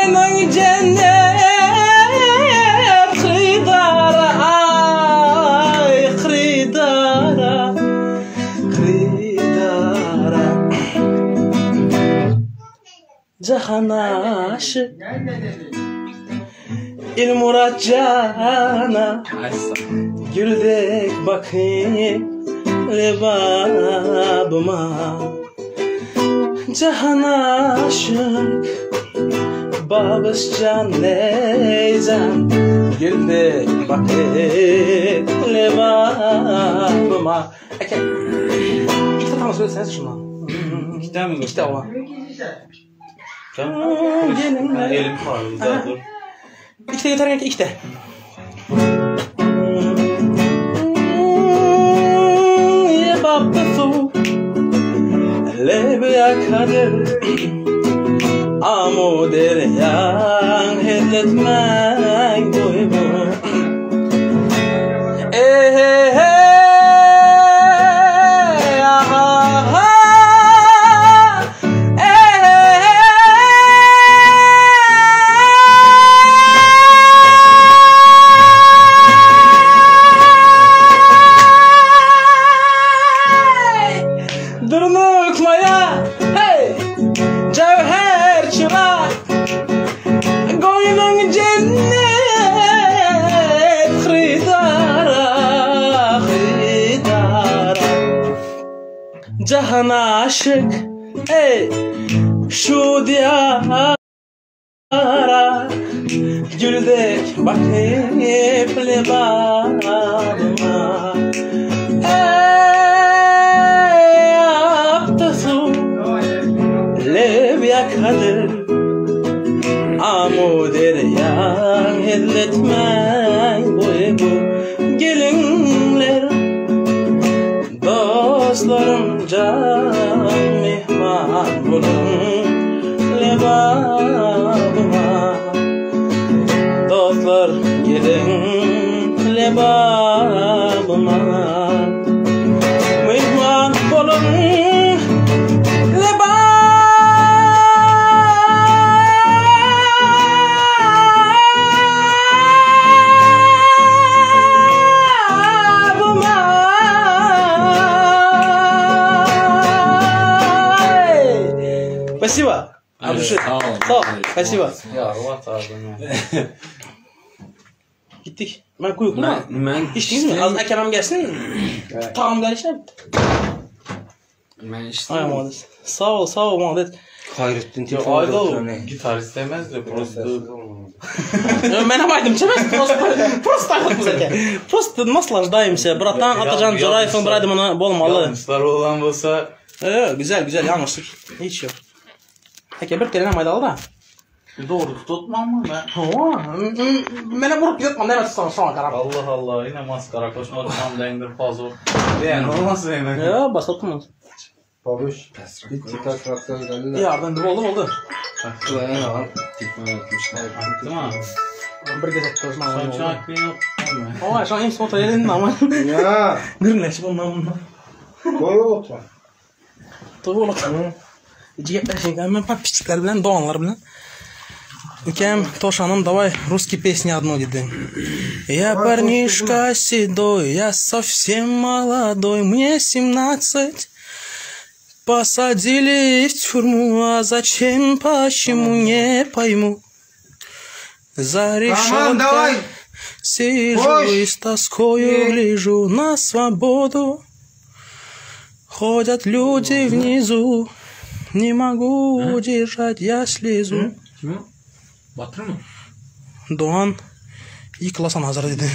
Koynun cennet kıydara ay kıydara kıydara Cahan aşık İlmurat cana Güldek bakayım lebabıma Cahan aşık Babış can neyzen Güldek bakayım lebabıma İki tane söyleseniz şuna İki tane mi? İki tane var Gelin elim parlıyor dur. İki de yeter ki iki de. Yebabbefu Lebeya kadir Amu deryan Hedletmen boybu Durnukmaya hey cevher çırak Koynun cennet kıydara kıydara Cahan aşık hey şu diyara Güldek bakıp lebabıma Lebya kadir Amu deryan Hedletmen boybu Gelinler Dostlarım can mihman bulun Lebabıma Dostlar gelin lebabıma Mihman bulun Спасибо. Sağ ol. Спасибо. Ya Allah ağzına. Gittik. Ben koyuk mu? Ben İçtiniz mi? Az akemem gelsin mi? Tamam gelişine. Ben işte. Ay Muhammed. Sağ ol Muhammed. Hayrettin Ya ayda o gitarist demez de prosto. Ben amaydım çemez. Просто так вот zaten. Просто наслаждаемся. Brattan Atacan Jorayev'in bradımına bolmalı. Yanlışlar olan olsa. Güzel yanlışlık. Hiç yok. Peki bir kere namaydalı da. Doğru tutmam mı ben? Mene vurup gitmem demek sonra karar. Allah Allah yine maskara koşmadı tam dengdir pazo. Yani olmaz benim. Ya basatmaz. Babuş. Bitti traktör geldi. Ya ben de oldu. Kulağına al. Değil mi? Bir gece koşma. Son çak beni Ama şu an imsi motor elinin ama. Ya. Gırınleş bundan. Koy otur. Tabii olur. Ciyetler şey ben piçikler bilen doğanlar bilen. Ükем Тошаным давай русские песни одну деды. Я парнишка седой, я совсем молодой, мне 17. Посадили в тюрьму, а зачем, почему, не пойму. За решеткой сижу и с тоскою гляжу на свободу. Ходят люди внизу, не могу удержать я слезу. Batır mı? Doğan yıkılasan hazır dedi.